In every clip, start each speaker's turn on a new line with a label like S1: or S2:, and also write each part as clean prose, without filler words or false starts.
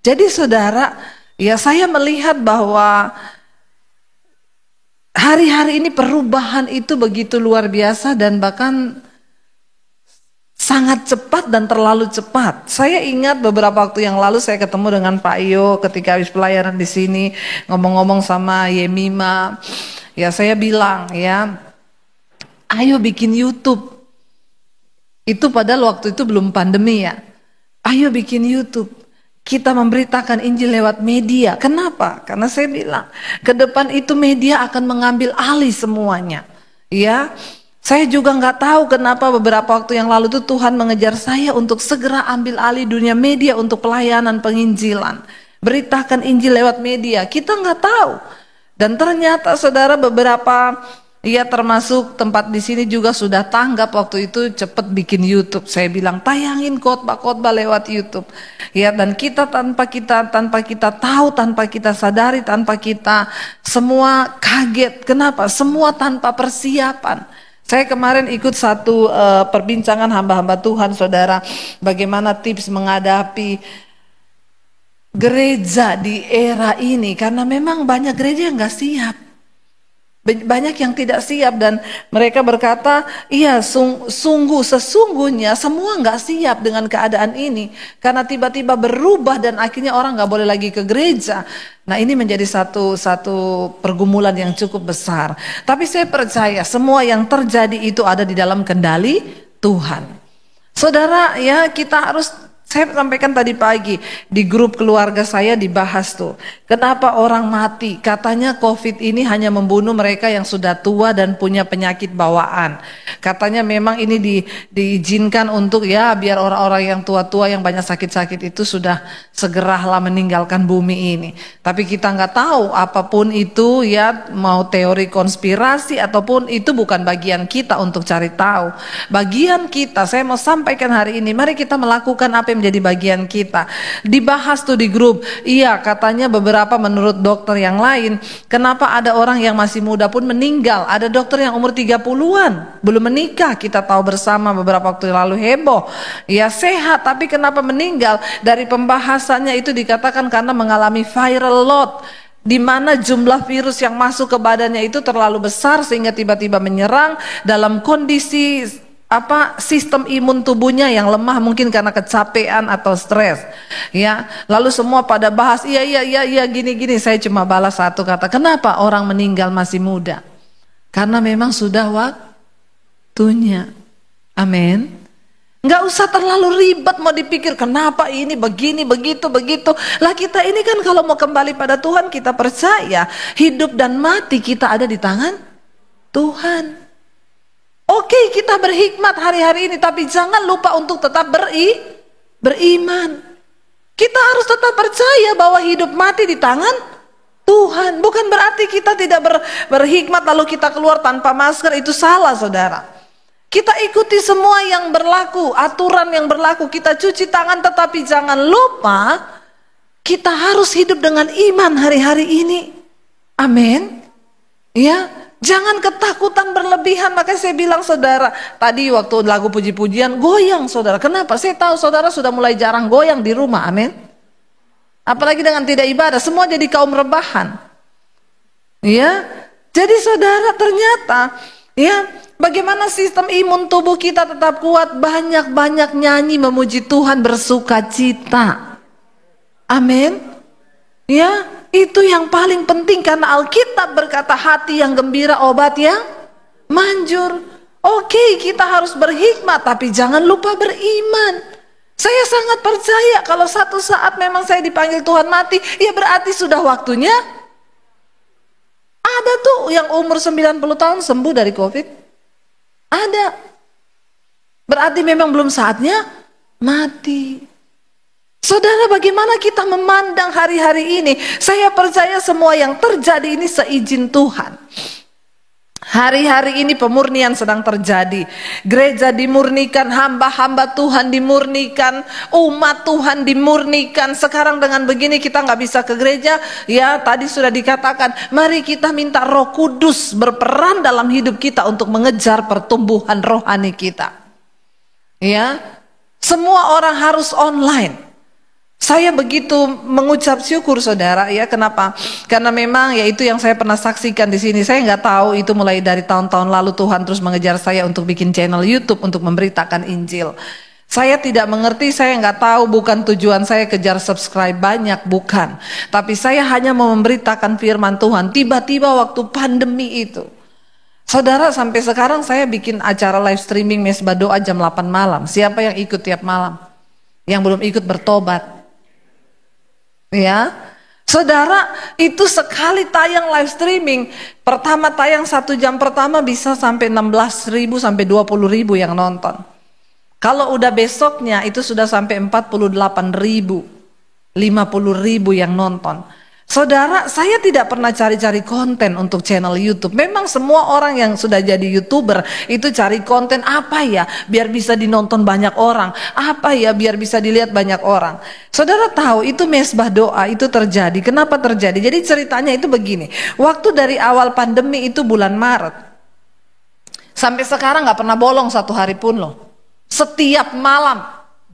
S1: Jadi saudara, ya saya melihat bahwa hari-hari ini perubahan itu begitu luar biasa dan bahkan sangat cepat dan terlalu cepat. Saya ingat beberapa waktu yang lalu saya ketemu dengan Pak Iyo ketika habis pelayanan di sini, ngomong-ngomong sama Yemima. Ya saya bilang ya, ayo bikin YouTube. Itu padahal waktu itu belum pandemi ya. Ayo bikin YouTube. Kita memberitakan Injil lewat media. Kenapa? Karena saya bilang, ke depan itu media akan mengambil alih semuanya. Ya, saya juga nggak tahu kenapa beberapa waktu yang lalu itu Tuhan mengejar saya untuk segera ambil alih dunia media untuk pelayanan penginjilan. Beritakan Injil lewat media. Kita nggak tahu. Dan ternyata saudara beberapa ya termasuk tempat di sini juga sudah tanggap waktu itu cepet bikin YouTube. Saya bilang tayangin khotbah-khotbah lewat YouTube. Ya dan kita tanpa kita tahu, tanpa kita sadari, tanpa kita semua kaget. Kenapa? Semua tanpa persiapan. Saya kemarin ikut satu perbincangan hamba-hamba Tuhan, saudara, bagaimana tips menghadapi gereja di era ini, karena memang banyak gereja yang nggak siap. Banyak yang tidak siap dan mereka berkata, iya sesungguhnya semua nggak siap dengan keadaan ini karena tiba-tiba berubah dan akhirnya orang nggak boleh lagi ke gereja. Nah ini menjadi satu pergumulan yang cukup besar. Tapi saya percaya semua yang terjadi itu ada di dalam kendali Tuhan. Saudara ya kita harus. Saya sampaikan tadi pagi di grup keluarga saya dibahas tuh. Kenapa orang mati? Katanya COVID ini hanya membunuh mereka yang sudah tua dan punya penyakit bawaan. Katanya memang ini diizinkan untuk ya biar orang-orang yang tua-tua yang banyak sakit-sakit itu sudah segeralah meninggalkan bumi ini. Tapi kita nggak tahu apapun itu ya mau teori konspirasi ataupun itu bukan bagian kita untuk cari tahu. Bagian kita, saya mau sampaikan hari ini, mari kita melakukan apa yang menjadi bagian kita. Dibahas tuh di grup. Iya katanya beberapa menurut dokter yang lain, kenapa ada orang yang masih muda pun meninggal. Ada dokter yang umur 30-an belum menikah, kita tahu bersama beberapa waktu lalu heboh. Ya sehat tapi kenapa meninggal? Dari pembahasannya itu dikatakan karena mengalami viral load, di mana jumlah virus yang masuk ke badannya itu terlalu besar sehingga tiba-tiba menyerang dalam kondisi sistem imun tubuhnya yang lemah mungkin karena kecapean atau stres. Ya, lalu semua pada bahas iya gini-gini. Saya cuma balas satu kata, kenapa orang meninggal masih muda? Karena memang sudah waktunya. Amin. Nggak usah terlalu ribet mau dipikir kenapa ini begini begitu. Lah kita ini kan kalau mau kembali pada Tuhan kita percaya hidup dan mati kita ada di tangan Tuhan. Oke, kita berhikmat hari-hari ini, tapi jangan lupa untuk tetap beriman. Kita harus tetap percaya bahwa hidup mati di tangan Tuhan. Bukan berarti kita tidak berhikmat lalu kita keluar tanpa masker, itu salah saudara. Kita ikuti semua yang berlaku, aturan yang berlaku, kita cuci tangan, tetapi jangan lupa kita harus hidup dengan iman hari-hari ini. Amin. Ya. Jangan ketakutan berlebihan. Makanya saya bilang saudara, tadi waktu lagu puji-pujian goyang saudara. Kenapa? Saya tahu saudara sudah mulai jarang goyang di rumah, amin. Apalagi dengan tidak ibadah, semua jadi kaum rebahan. Ya, jadi saudara ternyata ya bagaimana sistem imun tubuh kita tetap kuat, banyak-banyak nyanyi memuji Tuhan, bersuka cita. Amin. Ya, itu yang paling penting karena Alkitab berkata hati yang gembira obat yang manjur. Oke, kita harus berhikmat tapi jangan lupa beriman. Saya sangat percaya kalau satu saat memang saya dipanggil Tuhan mati, ya berarti sudah waktunya. Ada tuh yang umur 90 tahun sembuh dari COVID. Ada. Berarti memang belum saatnya mati. Saudara, bagaimana kita memandang hari-hari ini? Saya percaya semua yang terjadi ini seizin Tuhan. Hari-hari ini pemurnian sedang terjadi. Gereja dimurnikan, hamba-hamba Tuhan dimurnikan, umat Tuhan dimurnikan. Sekarang dengan begini kita nggak bisa ke gereja. Ya, tadi sudah dikatakan, mari kita minta Roh Kudus berperan dalam hidup kita untuk mengejar pertumbuhan rohani kita. Ya, semua orang harus online. Saya begitu mengucap syukur saudara ya, kenapa? Karena memang ya itu yang saya pernah saksikan di sini. Saya nggak tahu itu mulai dari tahun-tahun lalu Tuhan terus mengejar saya untuk bikin channel YouTube untuk memberitakan Injil. Saya tidak mengerti, saya nggak tahu, bukan tujuan saya kejar subscribe banyak, bukan. Tapi saya hanya mau memberitakan firman Tuhan. Tiba-tiba waktu pandemi itu, saudara, sampai sekarang saya bikin acara live streaming Mesbah Doa jam 8 malam. Siapa yang ikut tiap malam? Yang belum ikut bertobat. Ya, saudara, itu sekali tayang live streaming, pertama tayang 1 jam pertama bisa sampai 16.000 sampai 20.000 yang nonton. Kalau udah besoknya itu sudah sampai 48.000, 50.000 yang nonton. Saudara, saya tidak pernah cari-cari konten untuk channel YouTube. Memang semua orang yang sudah jadi YouTuber itu cari konten apa ya biar bisa dinonton banyak orang, apa ya biar bisa dilihat banyak orang. Saudara tahu itu Mesbah Doa itu terjadi. Kenapa terjadi? Jadi ceritanya itu begini. Waktu dari awal pandemi itu bulan Maret, sampai sekarang nggak pernah bolong 1 hari pun loh. Setiap malam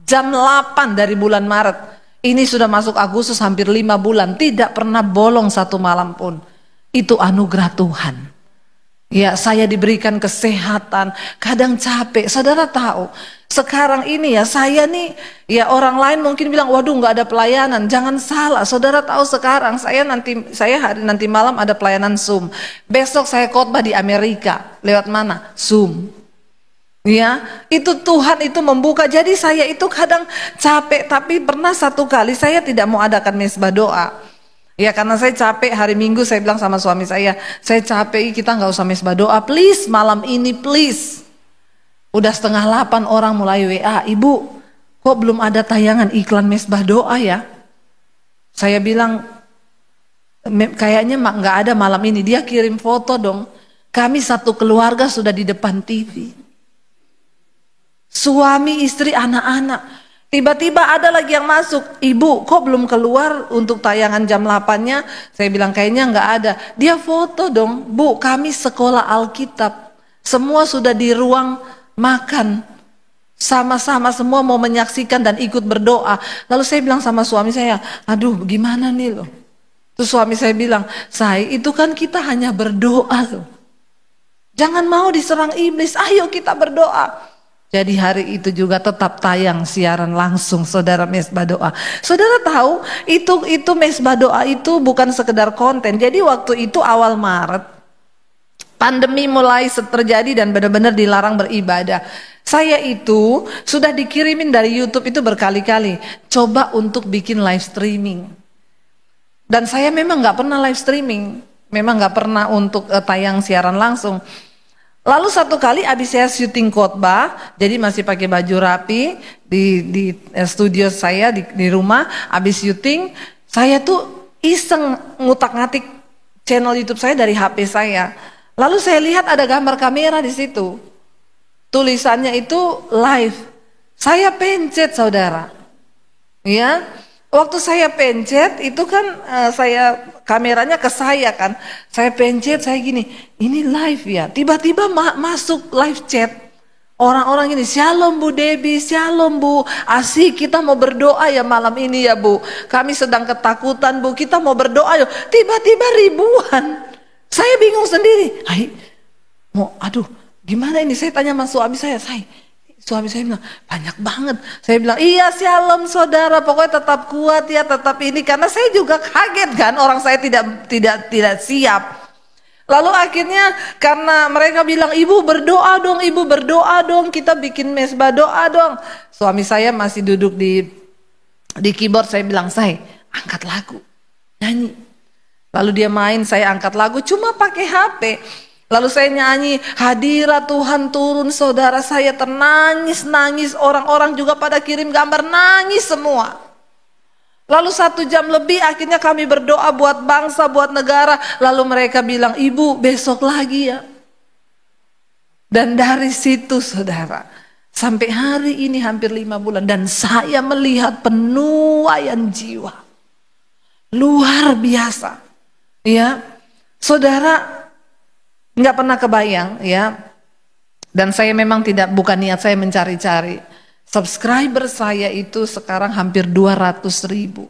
S1: jam 8 dari bulan Maret. Ini sudah masuk Agustus, hampir 5 bulan, tidak pernah bolong 1 malam pun. Itu anugerah Tuhan. Ya, saya diberikan kesehatan, kadang capek. Saudara tahu, sekarang ini ya saya nih, ya orang lain mungkin bilang, waduh nggak ada pelayanan. Jangan salah, saudara tahu sekarang saya nanti malam ada pelayanan Zoom. Besok saya khotbah di Amerika, lewat mana? Zoom. Ya, itu Tuhan itu membuka. Jadi saya itu kadang capek, tapi pernah 1 kali saya tidak mau adakan Mesbah Doa. Ya karena saya capek, hari Minggu saya bilang sama suami saya capek, kita nggak usah Mesbah Doa, please malam ini please. Udah 7:30 orang mulai WA, ibu kok belum ada tayangan iklan Mesbah Doa ya? Saya bilang kayaknya nggak ada malam ini. Dia kirim foto dong, kami 1 keluarga sudah di depan TV. Suami, istri, anak-anak. Tiba-tiba ada lagi yang masuk. Ibu kok belum keluar untuk tayangan jam 8-nya? Saya bilang kayaknya nggak ada. Dia foto dong. Bu, kami sekolah Alkitab. Semua sudah di ruang makan. Sama-sama semua mau menyaksikan dan ikut berdoa. Lalu saya bilang sama suami saya, aduh gimana nih loh. Terus suami saya bilang, itu kan kita hanya berdoa loh. Jangan mau diserang iblis, ayo kita berdoa. Jadi hari itu juga tetap tayang siaran langsung saudara Mesbah Doa. Saudara tahu itu Mesbah Doa itu bukan sekedar konten. Jadi waktu itu awal Maret pandemi mulai terjadi dan benar-benar dilarang beribadah. Saya itu sudah dikirimin dari YouTube itu berkali-kali. Coba untuk bikin live streaming. Dan saya memang nggak pernah live streaming. Memang nggak pernah untuk tayang siaran langsung. Lalu 1 kali abis saya syuting khotbah, jadi masih pakai baju rapi di studio saya di rumah, abis syuting saya tuh iseng ngutak-ngatik channel YouTube saya dari HP saya. Lalu saya lihat ada gambar kamera di situ, tulisannya itu live. Saya pencet saudara, ya. Waktu saya pencet itu kan kameranya ke saya kan. Saya pencet, saya gini, ini live ya. Tiba-tiba masuk live chat. Orang-orang ini, shalom Bu Debbie, shalom Bu. Asik, kita mau berdoa ya malam ini ya Bu. Kami sedang ketakutan Bu, kita mau berdoa yuk. Tiba-tiba ribuan. Saya bingung sendiri. Aduh gimana ini? Saya tanya sama suami saya, suami saya bilang, banyak banget. Saya bilang, iya shalom saudara, pokoknya tetap kuat ya, tetap ini. Karena saya juga kaget kan, orang saya tidak siap. Lalu akhirnya karena mereka bilang, ibu berdoa dong, kita bikin Mesbah Doa dong. Suami saya masih duduk di keyboard, saya bilang, angkat lagu, nyanyi. Lalu dia main, saya angkat lagu, cuma pakai HP. Lalu saya nyanyi, hadirat Tuhan turun, saudara saya nangis, orang-orang juga pada kirim gambar, nangis semua. Lalu 1 jam lebih akhirnya kami berdoa buat bangsa, buat negara. Lalu mereka bilang, ibu besok lagi ya. Dan dari situ saudara, sampai hari ini hampir 5 bulan. Dan saya melihat penuaian jiwa. Luar biasa. Ya, saudara, nggak pernah kebayang ya. Dan saya memang bukan niat saya mencari-cari. Subscriber saya itu sekarang hampir 200.000.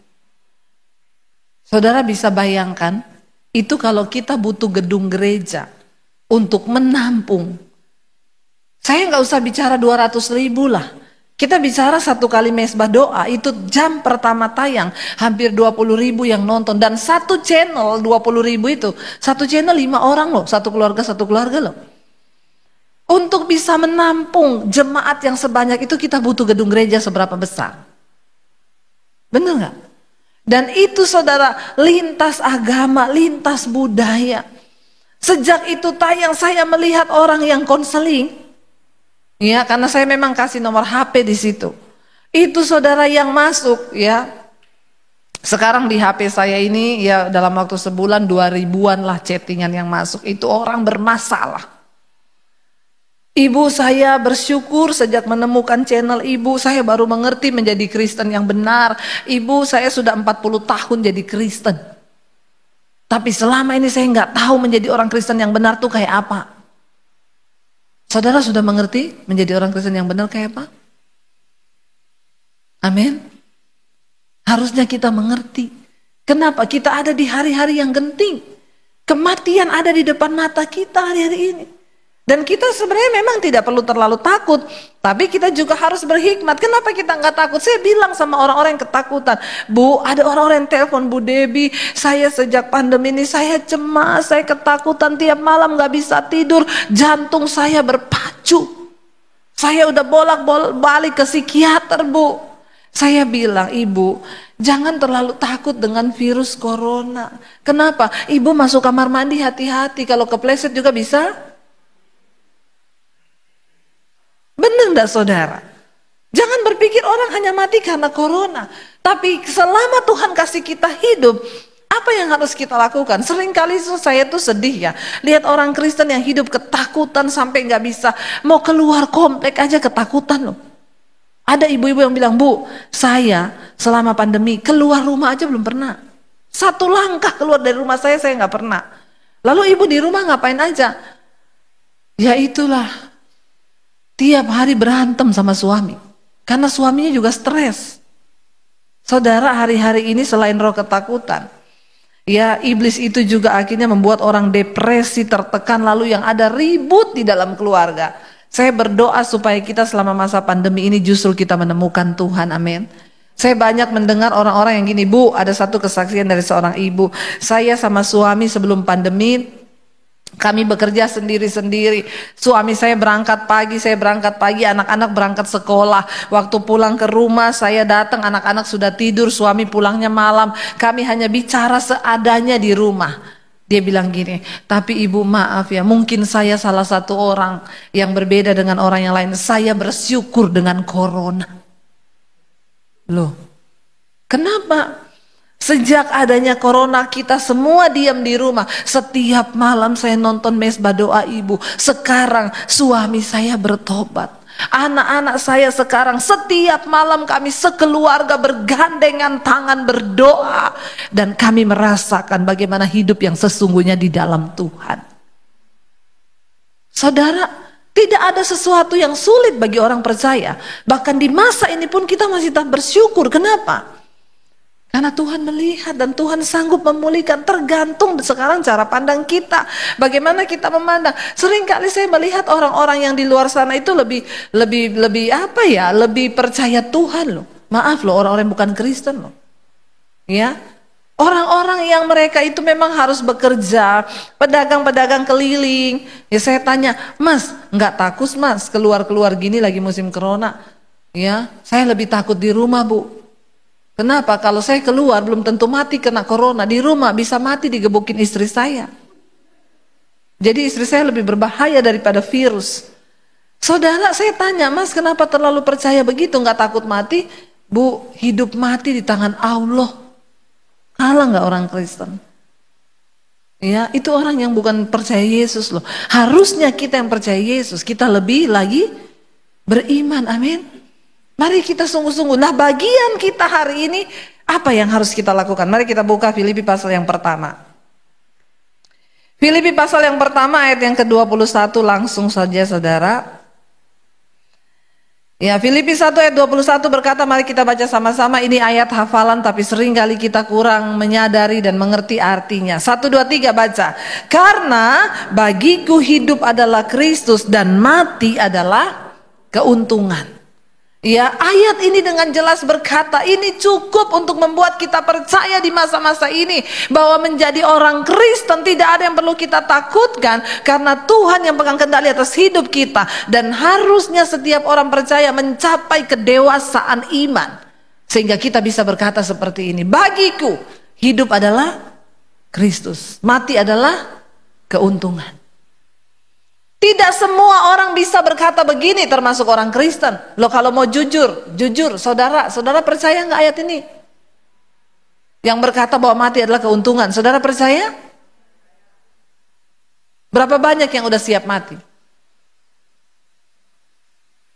S1: Saudara bisa bayangkan, itu kalau kita butuh gedung gereja untuk menampung. Saya nggak usah bicara 200.000 lah. Kita bicara satu kali mesbah doa, itu jam pertama tayang, hampir 20.000 yang nonton. Dan satu channel 20.000 itu, satu channel 5 orang loh, satu keluarga loh. Untuk bisa menampung jemaat yang sebanyak itu kita butuh gedung gereja seberapa besar? Benar nggak? Dan itu saudara, lintas agama, lintas budaya. Sejak itu tayang saya melihat orang yang konseling. Ya, karena saya memang kasih nomor HP di situ. Itu saudara yang masuk ya. Sekarang di HP saya ini ya dalam waktu sebulan 2000-an lah chattingan yang masuk. Itu orang bermasalah. Ibu saya bersyukur sejak menemukan channel ibu, saya baru mengerti menjadi Kristen yang benar. Ibu saya sudah 40 tahun jadi Kristen. Tapi selama ini saya nggak tahu menjadi orang Kristen yang benar tuh kayak apa. Saudara sudah mengerti menjadi orang Kristen yang benar kayak apa? Amin. Harusnya kita mengerti. Kenapa? Kita ada di hari-hari yang genting. Kematian ada di depan mata kita hari-hari ini. Dan kita sebenarnya memang tidak perlu terlalu takut, tapi kita juga harus berhikmat. Kenapa kita nggak takut? Saya bilang sama orang-orang yang ketakutan, Bu, ada orang-orang yang telepon Bu Debbie, saya sejak pandemi ini saya cemas, saya ketakutan, tiap malam nggak bisa tidur, jantung saya berpacu. Saya udah bolak-balik ke psikiater, Bu. Saya bilang, Ibu, jangan terlalu takut dengan virus corona. Kenapa? Ibu masuk kamar mandi hati-hati, kalau kepleset juga bisa. Benar enggak saudara? Jangan berpikir orang hanya mati karena corona. Tapi selama Tuhan kasih kita hidup, apa yang harus kita lakukan? Seringkali saya tuh sedih ya. Lihat orang Kristen yang hidup ketakutan sampai nggak bisa. Mau keluar komplek aja ketakutan loh. Ada ibu-ibu yang bilang, Bu, saya selama pandemi keluar rumah aja belum pernah. Satu langkah keluar dari rumah saya nggak pernah. Lalu ibu di rumah ngapain aja? Ya itulah. Tiap hari berantem sama suami. Karena suaminya juga stres. Saudara, hari-hari ini selain roh ketakutan, ya iblis itu juga akhirnya membuat orang depresi, tertekan, lalu yang ada ribut di dalam keluarga. Saya berdoa supaya kita selama masa pandemi ini justru kita menemukan Tuhan, amin. Saya banyak mendengar orang-orang yang gini, Bu, ada satu kesaksian dari seorang ibu. Saya sama suami sebelum pandemi, kami bekerja sendiri-sendiri. Suami saya berangkat pagi, saya berangkat pagi, anak-anak berangkat sekolah. Waktu pulang ke rumah, saya datang, anak-anak sudah tidur, suami pulangnya malam. Kami hanya bicara seadanya di rumah. Dia bilang gini, tapi ibu maaf ya, mungkin saya salah satu orang yang berbeda dengan orang yang lain. Saya bersyukur dengan corona. Loh, kenapa? Sejak adanya corona kita semua diam di rumah. Setiap malam saya nonton mesbah doa ibu. Sekarang suami saya bertobat. Anak-anak saya sekarang setiap malam kami sekeluarga bergandengan tangan berdoa. Dan kami merasakan bagaimana hidup yang sesungguhnya di dalam Tuhan. Saudara, tidak ada sesuatu yang sulit bagi orang percaya. Bahkan di masa ini pun kita masih tak bersyukur. Kenapa? Karena Tuhan melihat dan Tuhan sanggup memulihkan, tergantung sekarang cara pandang kita. Bagaimana kita memandang. Seringkali saya melihat orang-orang yang di luar sana itu lebih percaya Tuhan loh. Maaf loh, orang-orang yang bukan Kristen loh. Ya. Orang-orang yang mereka itu memang harus bekerja, pedagang-pedagang keliling. Ya saya tanya, Mas, nggak takut Mas keluar-keluar gini lagi musim corona? Ya, saya lebih takut di rumah, Bu. Kenapa? Kalau saya keluar belum tentu mati kena corona. Di rumah bisa mati digebukin istri saya. Jadi istri saya lebih berbahaya daripada virus. Saudara, saya tanya, Mas, kenapa terlalu percaya begitu? Nggak takut mati? Bu, hidup mati di tangan Allah. Kalah nggak orang Kristen? Ya, itu orang yang bukan percaya Yesus loh. Harusnya kita yang percaya Yesus, kita lebih lagi beriman, amin. Mari kita sungguh-sungguh. Nah, bagian kita hari ini apa yang harus kita lakukan? Mari kita buka Filipi pasal yang pertama. Filipi pasal yang pertama ayat yang ke-21 langsung saja saudara. Ya, Filipi 1 ayat 21 berkata, mari kita baca sama-sama. Ini ayat hafalan tapi seringkali kita kurang menyadari dan mengerti artinya. 1, 2, 3 baca. Karena bagiku hidup adalah Kristus dan mati adalah keuntungan. Ya, ayat ini dengan jelas berkata ini cukup untuk membuat kita percaya di masa-masa ini bahwa menjadi orang Kristen tidak ada yang perlu kita takutkan, karena Tuhan yang pegang kendali atas hidup kita. Dan harusnya setiap orang percaya mencapai kedewasaan iman sehingga kita bisa berkata seperti ini, bagiku hidup adalah Kristus, mati adalah keuntungan. Tidak semua orang bisa berkata begini, termasuk orang Kristen. Loh, kalau mau jujur, saudara percaya nggak ayat ini? Yang berkata bahwa mati adalah keuntungan, saudara percaya? Berapa banyak yang udah siap mati?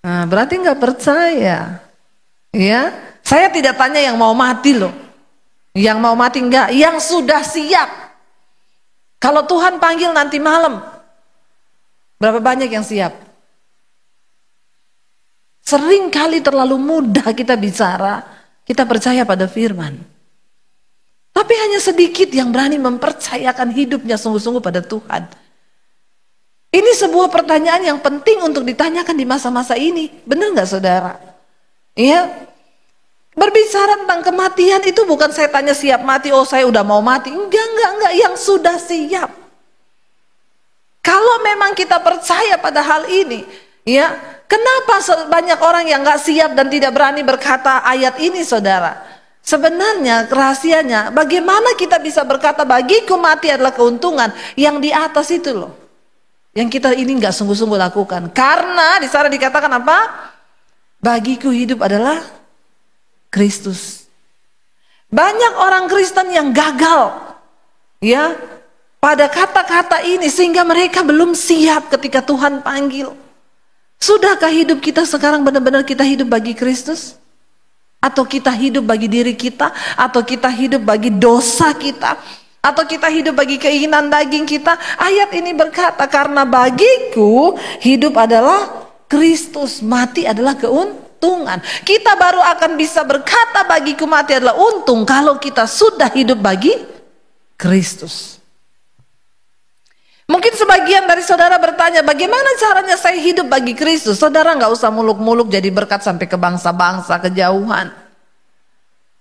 S1: Nah, berarti nggak percaya. Ya, saya tidak tanya yang mau mati loh. Yang mau mati enggak, yang sudah siap. Kalau Tuhan panggil nanti malam, berapa banyak yang siap? Sering kali terlalu mudah kita bicara, kita percaya pada firman. Tapi hanya sedikit yang berani mempercayakan hidupnya sungguh-sungguh pada Tuhan. Ini sebuah pertanyaan yang penting untuk ditanyakan di masa-masa ini. Benar nggak saudara? Iya. Berbicara tentang kematian itu bukan saya tanya siap mati, oh saya udah mau mati. Enggak, yang sudah siap. Kalau memang kita percaya pada hal ini, ya, kenapa banyak orang yang nggak siap dan tidak berani berkata ayat ini, saudara? Sebenarnya rahasianya, bagaimana kita bisa berkata bagiku mati adalah keuntungan, yang di atas itu loh, yang kita ini nggak sungguh-sungguh lakukan. Karena di sana dikatakan apa? Bagiku hidup adalah Kristus. Banyak orang Kristen yang gagal, ya, pada kata-kata ini sehingga mereka belum siap ketika Tuhan panggil. Sudahkah hidup kita sekarang benar-benar kita hidup bagi Kristus? Atau kita hidup bagi diri kita? Atau kita hidup bagi dosa kita? Atau kita hidup bagi keinginan daging kita? Ayat ini berkata, karena bagiku hidup adalah Kristus, mati adalah keuntungan. Kita baru akan bisa berkata bagiku mati adalah untung kalau kita sudah hidup bagi Kristus. Mungkin sebagian dari saudara bertanya, bagaimana caranya saya hidup bagi Kristus? Saudara nggak usah muluk-muluk jadi berkat sampai ke bangsa-bangsa, kejauhan.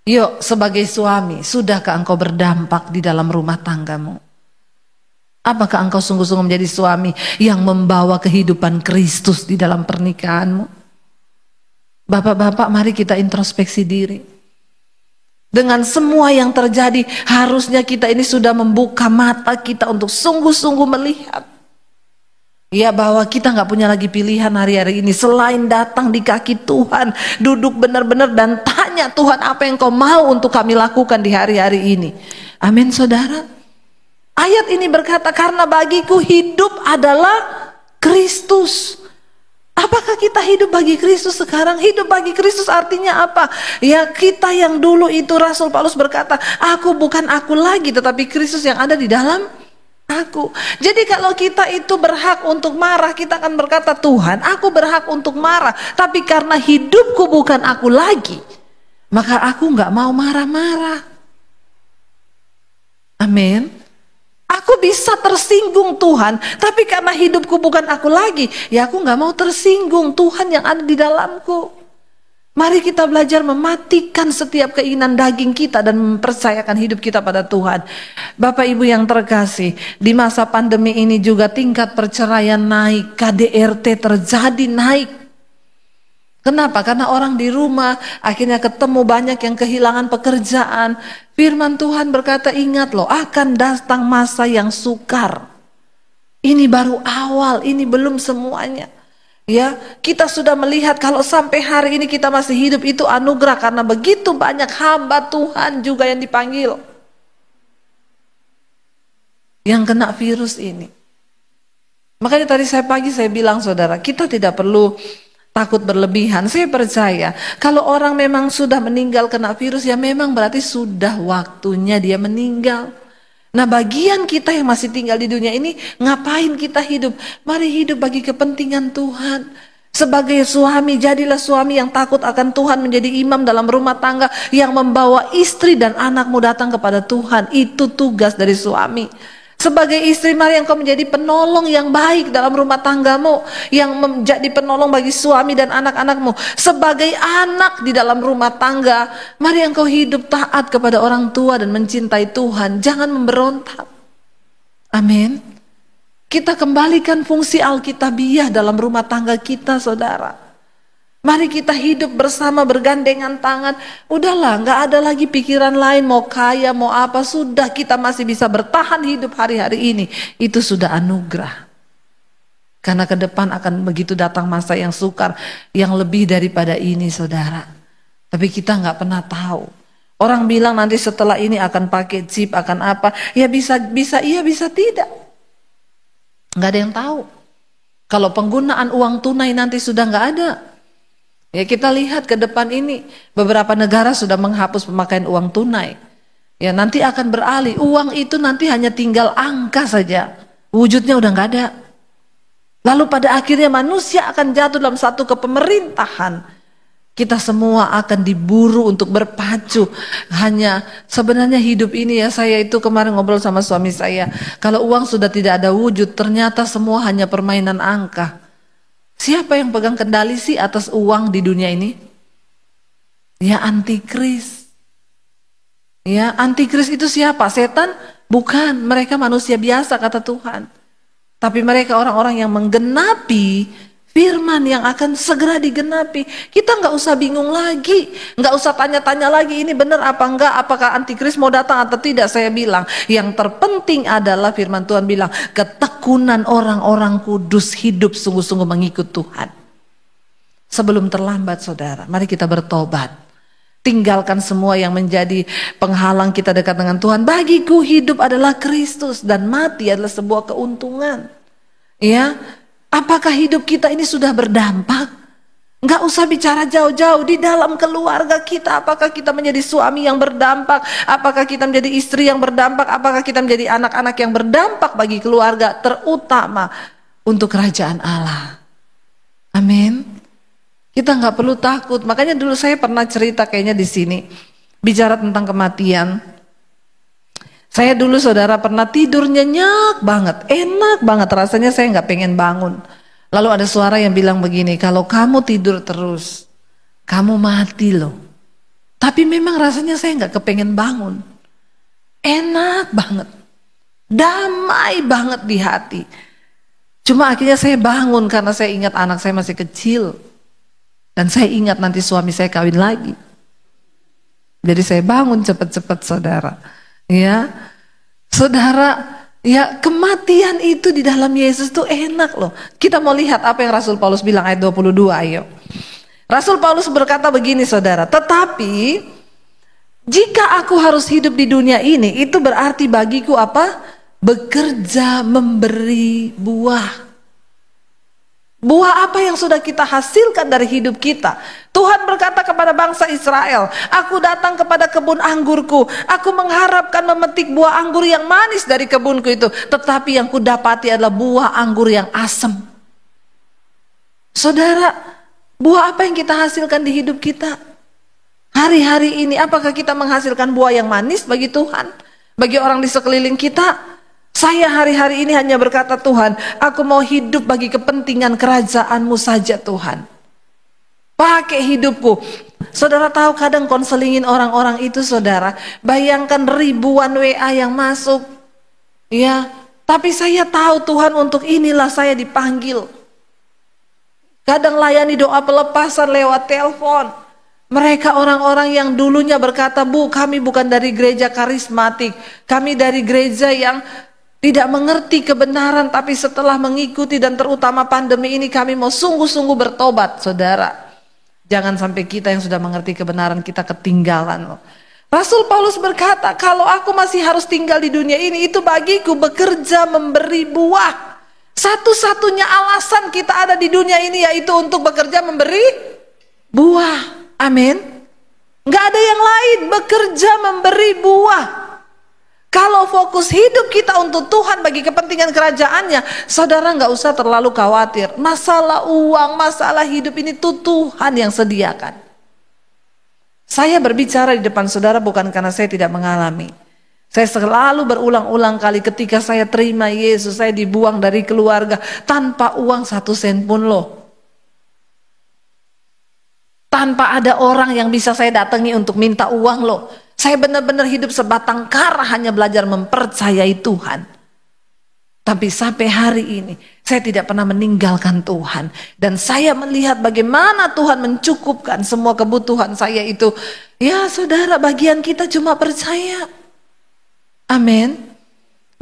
S1: Yuk, sebagai suami, sudahkah engkau berdampak di dalam rumah tanggamu? Apakah engkau sungguh-sungguh menjadi suami yang membawa kehidupan Kristus di dalam pernikahanmu? Bapak-bapak, mari kita introspeksi diri. Dengan semua yang terjadi, harusnya kita ini sudah membuka mata kita untuk sungguh-sungguh melihat, ya, bahwa kita nggak punya lagi pilihan hari-hari ini selain datang di kaki Tuhan, duduk benar-benar dan tanya, Tuhan, apa yang kau mau untuk kami lakukan di hari-hari ini? Amin, saudara. Ayat ini berkata, karena bagiku hidup adalah Kristus. Apakah kita hidup bagi Kristus sekarang? Hidup bagi Kristus artinya apa? Ya, kita yang dulu itu, Rasul Paulus berkata, aku bukan aku lagi, tetapi Kristus yang ada di dalam aku. Jadi kalau kita itu berhak untuk marah, kita akan berkata, Tuhan, aku berhak untuk marah, tapi karena hidupku bukan aku lagi, maka aku nggak mau marah-marah. Amin. Aku bisa tersinggung Tuhan, tapi karena hidupku bukan aku lagi, ya aku nggak mau tersinggung Tuhan yang ada di dalamku. Mari kita belajar mematikan setiap keinginan daging kita dan mempercayakan hidup kita pada Tuhan. Bapak Ibu yang terkasih, di masa pandemi ini juga tingkat perceraian naik, KDRT terjadi naik. Kenapa? Karena orang di rumah akhirnya ketemu banyak yang kehilangan pekerjaan. Firman Tuhan berkata, ingat loh, akan datang masa yang sukar. Ini baru awal, ini belum semuanya. Ya, kita sudah melihat kalau sampai hari ini kita masih hidup itu anugerah, karena begitu banyak hamba Tuhan juga yang dipanggil yang kena virus ini. Makanya tadi pagi saya bilang, saudara, kita tidak perlu takut berlebihan. Saya percaya kalau orang memang sudah meninggal kena virus, ya memang berarti sudah waktunya dia meninggal. Nah, bagian kita yang masih tinggal di dunia ini, ngapain kita hidup? Mari hidup bagi kepentingan Tuhan. Sebagai suami, jadilah suami yang takut akan Tuhan, menjadi imam dalam rumah tangga, yang membawa istri dan anakmu datang kepada Tuhan. Itu tugas dari suami. Sebagai istri, mari engkau menjadi penolong yang baik dalam rumah tanggamu, yang menjadi penolong bagi suami dan anak-anakmu. Sebagai anak di dalam rumah tangga, mari engkau hidup taat kepada orang tua dan mencintai Tuhan. Jangan memberontak. Amin. Kita kembalikan fungsi Alkitabiah dalam rumah tangga kita, saudara. Mari kita hidup bersama, bergandengan tangan. Udahlah, gak ada lagi pikiran lain, mau kaya, mau apa. Sudah, kita masih bisa bertahan hidup hari-hari ini. Itu sudah anugerah. Karena ke depan akan begitu datang masa yang sukar, yang lebih daripada ini, saudara. Tapi kita gak pernah tahu. Orang bilang nanti setelah ini akan pakai chip, akan apa. Ya bisa iya, bisa tidak. Nggak ada yang tahu. Kalau penggunaan uang tunai nanti sudah nggak ada. Ya kita lihat ke depan ini, beberapa negara sudah menghapus pemakaian uang tunai. Ya nanti akan beralih, uang itu nanti hanya tinggal angka saja. Wujudnya udah nggak ada. Lalu pada akhirnya manusia akan jatuh dalam satu kepemerintahan. Kita semua akan diburu untuk berpacu. Hanya sebenarnya hidup ini ya, saya itu kemarin ngobrol sama suami saya. Kalau uang sudah tidak ada wujud, ternyata semua hanya permainan angka. Siapa yang pegang kendali sih atas uang di dunia ini? Ya antikris. Ya antikris itu siapa? Setan? Bukan, mereka manusia biasa kata Tuhan. Tapi mereka orang-orang yang menggenapi firman yang akan segera digenapi. Kita nggak usah bingung lagi, nggak usah tanya-tanya lagi ini benar apa enggak, apakah antikris mau datang atau tidak. Saya bilang yang terpenting adalah firman Tuhan bilang ketekunan orang-orang kudus hidup sungguh-sungguh mengikut Tuhan. Sebelum terlambat, saudara, mari kita bertobat. Tinggalkan semua yang menjadi penghalang kita dekat dengan Tuhan. Bagiku hidup adalah Kristus dan mati adalah sebuah keuntungan. Ya. Apakah hidup kita ini sudah berdampak? Nggak usah bicara jauh-jauh, di dalam keluarga kita. Apakah kita menjadi suami yang berdampak? Apakah kita menjadi istri yang berdampak? Apakah kita menjadi anak-anak yang berdampak bagi keluarga? Terutama untuk kerajaan Allah. Amin. Kita nggak perlu takut. Makanya dulu saya pernah cerita kayaknya di sini, bicara tentang kematian. Saya dulu, saudara, pernah tidur nyenyak banget, enak banget, rasanya saya nggak pengen bangun. Lalu ada suara yang bilang begini, kalau kamu tidur terus, kamu mati loh. Tapi memang rasanya saya nggak kepengen bangun. Enak banget, damai banget di hati. Cuma akhirnya saya bangun karena saya ingat anak saya masih kecil. Dan saya ingat nanti suami saya kawin lagi. Jadi saya bangun cepat-cepat, saudara. Ya, saudara, ya kematian itu di dalam Yesus tuh enak loh. Kita mau lihat apa yang Rasul Paulus bilang ayat 22, ayo. Rasul Paulus berkata begini, saudara, tetapi jika aku harus hidup di dunia ini, itu berarti bagiku apa? Bekerja memberi buah. Buah apa yang sudah kita hasilkan dari hidup kita? Tuhan berkata kepada bangsa Israel, aku datang kepada kebun anggurku, aku mengharapkan memetik buah anggur yang manis dari kebunku itu, tetapi yang kudapati adalah buah anggur yang asam. Saudara, buah apa yang kita hasilkan di hidup kita? Hari-hari ini apakah kita menghasilkan buah yang manis bagi Tuhan? Bagi orang di sekeliling kita? Saya hari-hari ini hanya berkata, Tuhan, aku mau hidup bagi kepentingan kerajaan-Mu saja, Tuhan. Pakai hidupku. Saudara tahu kadang konselingin orang-orang itu, saudara. Bayangkan ribuan WA yang masuk. Ya, tapi saya tahu Tuhan, untuk inilah saya dipanggil. Kadang layani doa pelepasan lewat telepon. Mereka orang-orang yang dulunya berkata, Bu, kami bukan dari gereja karismatik. Kami dari gereja yang tidak mengerti kebenaran, tapi setelah mengikuti dan terutama pandemi ini kami mau sungguh-sungguh bertobat, saudara. Jangan sampai kita yang sudah mengerti kebenaran kita ketinggalan. Rasul Paulus berkata, kalau aku masih harus tinggal di dunia ini, itu bagiku bekerja memberi buah. Satu-satunya alasan kita ada di dunia ini yaitu untuk bekerja memberi buah. Amin. Gak ada yang lain, bekerja memberi buah. Kalau fokus hidup kita untuk Tuhan bagi kepentingan kerajaannya, saudara nggak usah terlalu khawatir. Masalah uang, masalah hidup ini tuh Tuhan yang sediakan. Saya berbicara di depan saudara bukan karena saya tidak mengalami. Saya selalu berulang-ulang kali ketika saya terima Yesus, saya dibuang dari keluarga tanpa uang 1 sen pun loh. Tanpa ada orang yang bisa saya datangi untuk minta uang loh. Saya benar-benar hidup sebatang kara hanya belajar mempercayai Tuhan. Tapi sampai hari ini saya tidak pernah meninggalkan Tuhan. Dan saya melihat bagaimana Tuhan mencukupkan semua kebutuhan saya itu. Ya saudara, bagian kita cuma percaya. Amin.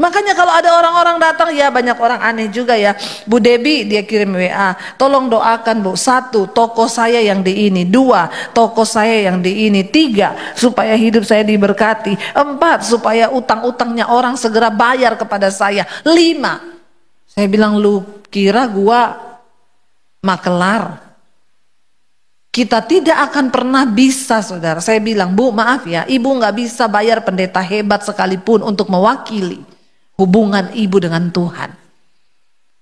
S1: Makanya kalau ada orang-orang datang, ya banyak orang aneh juga ya. Bu Debi dia kirim WA, tolong doakan Bu. 1, toko saya yang di ini. 2, toko saya yang di ini. 3, supaya hidup saya diberkati. 4, supaya utang-utangnya orang segera bayar kepada saya. 5, saya bilang, lu kira gua makelar? Kita tidak akan pernah bisa, saudara. Saya bilang, Bu maaf ya, ibu gak bisa bayar pendeta hebat sekalipun untuk mewakili hubungan ibu dengan Tuhan.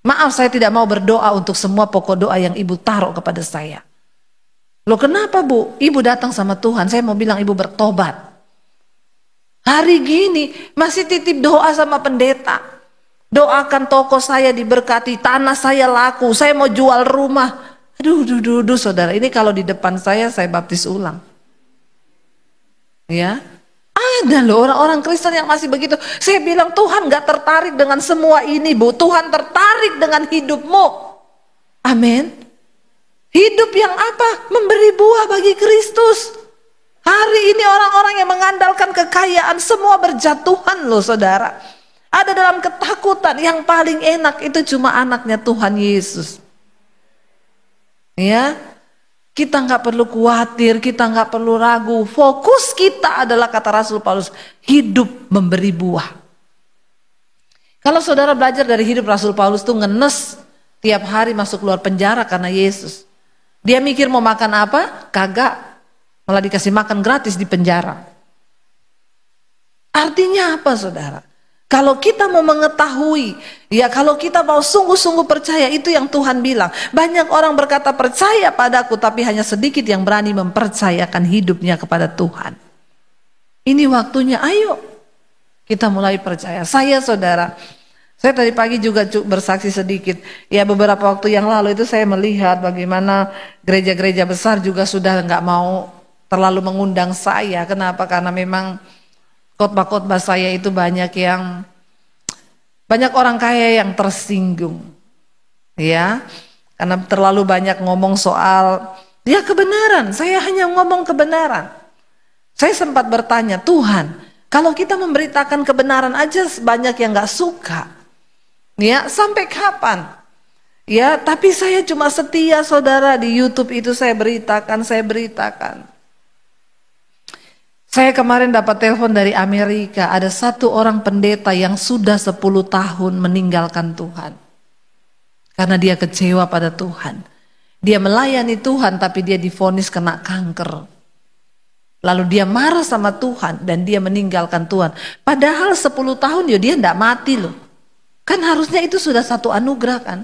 S1: Maaf, saya tidak mau berdoa untuk semua pokok doa yang ibu taruh kepada saya. Loh kenapa Bu? Ibu datang sama Tuhan, saya mau bilang ibu bertobat. Hari gini masih titip doa sama pendeta. Doakan toko saya diberkati, tanah saya laku, saya mau jual rumah. Aduh, saudara, ini kalau di depan saya baptis ulang. Ya. Ada loh orang-orang Kristen yang masih begitu. Saya bilang Tuhan gak tertarik dengan semua ini Bu. Tuhan tertarik dengan hidupmu. Amin. Hidup yang apa? Memberi buah bagi Kristus. Hari ini orang-orang yang mengandalkan kekayaan semua berjatuhan loh saudara. Ada dalam ketakutan. Yang paling enak itu cuma anaknya Tuhan Yesus. Ya. Kita nggak perlu khawatir, kita nggak perlu ragu. Fokus kita adalah kata Rasul Paulus, hidup memberi buah. Kalau saudara belajar dari hidup Rasul Paulus tuh ngenes tiap hari masuk keluar penjara karena Yesus. Dia mikir mau makan apa? Kagak. Malah dikasih makan gratis di penjara. Artinya apa saudara? Kalau kita mau mengetahui, ya kalau kita mau sungguh-sungguh percaya, itu yang Tuhan bilang. Banyak orang berkata percaya padaku, tapi hanya sedikit yang berani mempercayakan hidupnya kepada Tuhan. Ini waktunya, ayo kita mulai percaya. Saya saudara, saya tadi pagi juga bersaksi sedikit. Ya beberapa waktu yang lalu itu saya melihat bagaimana gereja-gereja besar juga sudah nggak mau terlalu mengundang saya. Kenapa? Karena memang khotbah-khotbah saya itu banyak orang kaya yang tersinggung. Ya. Karena terlalu banyak ngomong soal ya kebenaran, saya hanya ngomong kebenaran. Saya sempat bertanya, Tuhan, kalau kita memberitakan kebenaran aja banyak yang gak suka. Ya, sampai kapan? Ya, tapi saya cuma setia saudara, di YouTube itu saya beritakan. Saya kemarin dapat telepon dari Amerika, ada satu orang pendeta yang sudah 10 tahun meninggalkan Tuhan. Karena dia kecewa pada Tuhan. Dia melayani Tuhan tapi dia divonis kena kanker. Lalu dia marah sama Tuhan dan dia meninggalkan Tuhan. Padahal 10 tahun ya dia tidak mati loh. Kan harusnya itu sudah satu anugerah kan.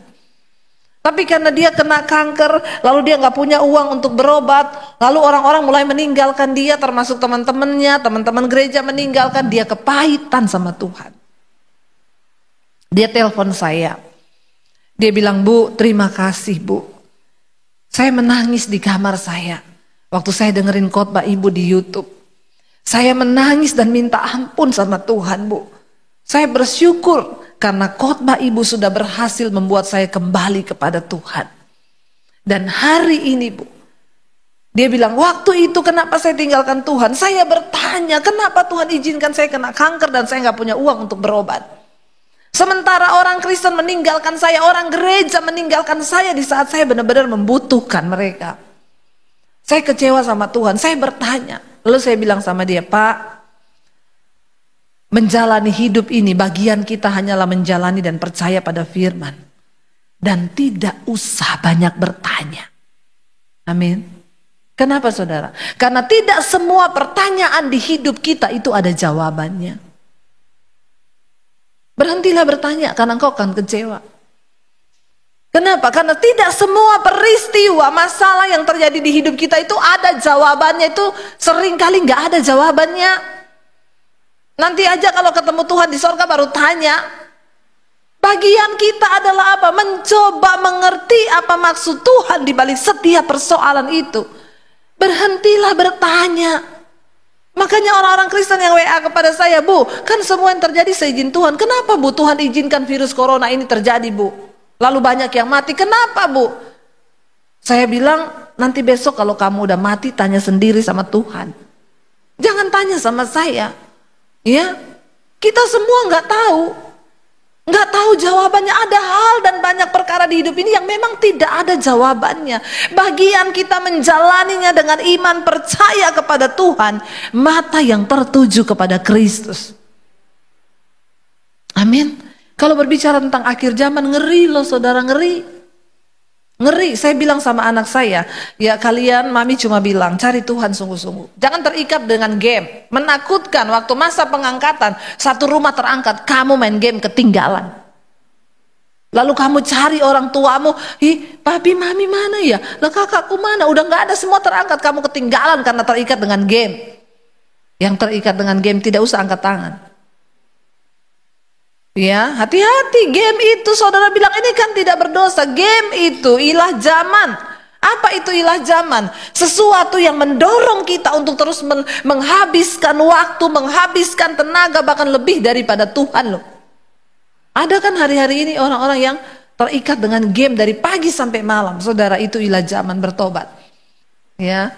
S1: Tapi karena dia kena kanker, lalu dia nggak punya uang untuk berobat, lalu orang-orang mulai meninggalkan dia, termasuk teman-temannya, teman-teman gereja meninggalkan dia, kepahitan sama Tuhan. Dia telepon saya, dia bilang, Bu, terima kasih Bu. Saya menangis di kamar saya, waktu saya dengerin khotbah Ibu di YouTube. Saya menangis dan minta ampun sama Tuhan Bu. Saya bersyukur karena khotbah Ibu sudah berhasil membuat saya kembali kepada Tuhan. Dan hari ini Bu, dia bilang waktu itu kenapa saya tinggalkan Tuhan? Saya bertanya kenapa Tuhan izinkan saya kena kanker dan saya nggak punya uang untuk berobat. Sementara orang Kristen meninggalkan saya, orang gereja meninggalkan saya di saat saya benar-benar membutuhkan mereka. Saya kecewa sama Tuhan, saya bertanya. Lalu saya bilang sama dia, Pak, menjalani hidup ini bagian kita hanyalah menjalani dan percaya pada firman. Dan tidak usah banyak bertanya. Amin. Kenapa saudara? Karena tidak semua pertanyaan di hidup kita itu ada jawabannya. Berhentilah bertanya karena engkau akan kecewa. Kenapa? Karena tidak semua peristiwa masalah yang terjadi di hidup kita itu ada jawabannya. Itu seringkali nggak ada jawabannya. Nanti aja kalau ketemu Tuhan di sorga baru tanya. Bagian kita adalah apa? Mencoba mengerti apa maksud Tuhan di balik setiap persoalan itu. Berhentilah bertanya. Makanya orang-orang Kristen yang WA kepada saya, Bu, kan semua yang terjadi seizin Tuhan. Kenapa, Bu, Tuhan izinkan virus corona ini terjadi, Bu? Lalu banyak yang mati. Kenapa, Bu? Saya bilang, nanti besok kalau kamu udah mati, tanya sendiri sama Tuhan. Jangan tanya sama saya. Ya, kita semua nggak tahu. Nggak tahu jawabannya. Ada hal dan banyak perkara di hidup ini yang memang tidak ada jawabannya. Bagian kita menjalaninya dengan iman percaya kepada Tuhan, mata yang tertuju kepada Kristus. Amin. Kalau berbicara tentang akhir zaman, ngeri loh saudara, ngeri. Ngeri. Saya bilang sama anak saya, ya kalian, mami cuma bilang cari Tuhan sungguh-sungguh. Jangan terikat dengan game. Menakutkan waktu masa pengangkatan, satu rumah terangkat, kamu main game ketinggalan. Lalu kamu cari orang tuamu, papi mami mana ya? Lah kakakku mana? Udah nggak ada, semua terangkat, kamu ketinggalan karena terikat dengan game. Yang terikat dengan game tidak usah angkat tangan. Ya, hati-hati. Game itu saudara bilang ini kan tidak berdosa. Game itu ilah zaman. Apa itu ilah zaman? Sesuatu yang mendorong kita untuk terus menghabiskan waktu, menghabiskan tenaga, bahkan lebih daripada Tuhan loh. Ada kan hari-hari ini orang-orang yang terikat dengan game dari pagi sampai malam. Saudara, itu ilah zaman, bertobat. Ya.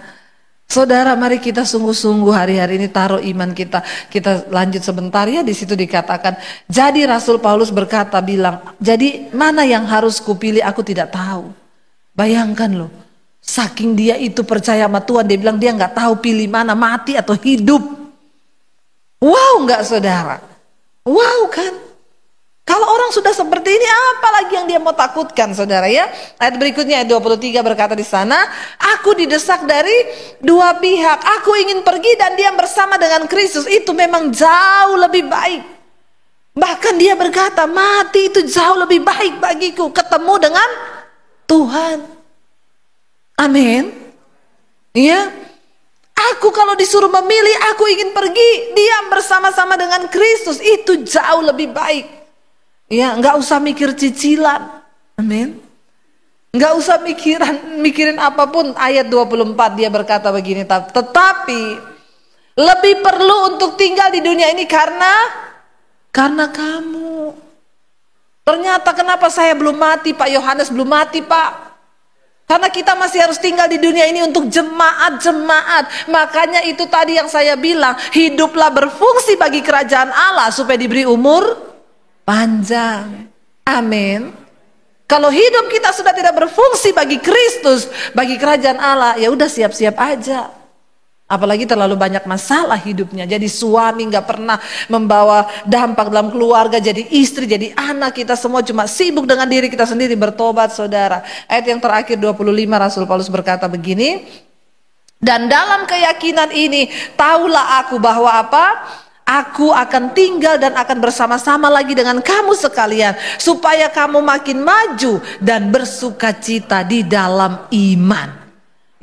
S1: Saudara, mari kita sungguh-sungguh hari-hari ini taruh iman kita. Kita lanjut sebentar ya, di situ dikatakan, jadi Rasul Paulus berkata, bilang, jadi mana yang harus kupilih aku tidak tahu. Bayangkan loh, saking dia itu percaya sama Tuhan, dia bilang dia nggak tahu pilih mana, mati atau hidup. Wow nggak saudara? Wow kan? Kalau orang sudah seperti ini, apalagi yang dia mau takutkan, saudara ya? Ayat berikutnya, ayat 23 berkata di sana, aku didesak dari dua pihak. Aku ingin pergi dan diam bersama dengan Kristus. Itu memang jauh lebih baik. Bahkan dia berkata, mati itu jauh lebih baik bagiku. Ketemu dengan Tuhan. Amin. Ya. Aku kalau disuruh memilih, aku ingin pergi, diam bersama-sama dengan Kristus. Itu jauh lebih baik. Ya, nggak usah mikir cicilan. Amin. Nggak usah mikirin apapun. Ayat 24 dia berkata begini, tetapi lebih perlu untuk tinggal di dunia ini karena kamu. Ternyata kenapa saya belum mati, Pak Yohanes belum mati, Pak? Karena kita masih harus tinggal di dunia ini untuk jemaat-jemaat. Makanya itu tadi yang saya bilang, hiduplah berfungsi bagi kerajaan Allah supaya diberi umur panjang. Amin. Kalau hidup kita sudah tidak berfungsi bagi Kristus, bagi kerajaan Allah, ya udah siap-siap aja. Apalagi terlalu banyak masalah hidupnya. Jadi suami nggak pernah membawa dampak dalam keluarga, jadi istri, jadi anak, kita semua cuma sibuk dengan diri kita sendiri. Bertobat saudara. Ayat yang terakhir 25 Rasul Paulus berkata begini, dan dalam keyakinan ini tahulah aku bahwa apa? Aku akan tinggal dan akan bersama-sama lagi dengan kamu sekalian, supaya kamu makin maju dan bersukacita di dalam iman.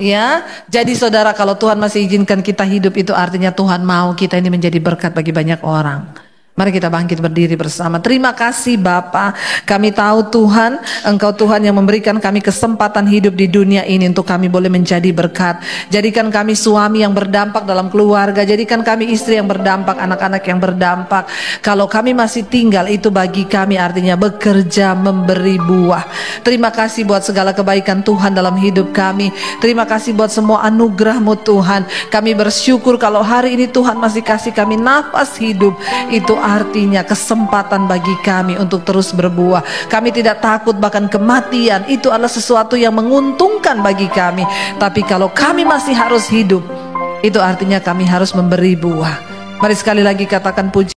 S1: Ya, jadi saudara, kalau Tuhan masih izinkan kita hidup, itu artinya Tuhan mau kita ini menjadi berkat bagi banyak orang. Mari kita bangkit berdiri bersama. Terima kasih Bapa. Kami tahu Tuhan, Engkau Tuhan yang memberikan kami kesempatan hidup di dunia ini untuk kami boleh menjadi berkat. Jadikan kami suami yang berdampak dalam keluarga. Jadikan kami istri yang berdampak, anak-anak yang berdampak. Kalau kami masih tinggal, itu bagi kami artinya bekerja memberi buah. Terima kasih buat segala kebaikan Tuhan dalam hidup kami. Terima kasih buat semua anugerah-Mu Tuhan. Kami bersyukur kalau hari ini Tuhan masih kasih kami nafas hidup. Itu artinya kesempatan bagi kami untuk terus berbuah. Kami tidak takut bahkan kematian. Itu adalah sesuatu yang menguntungkan bagi kami. Tapi kalau kami masih harus hidup, itu artinya kami harus memberi buah. Mari sekali lagi katakan puji.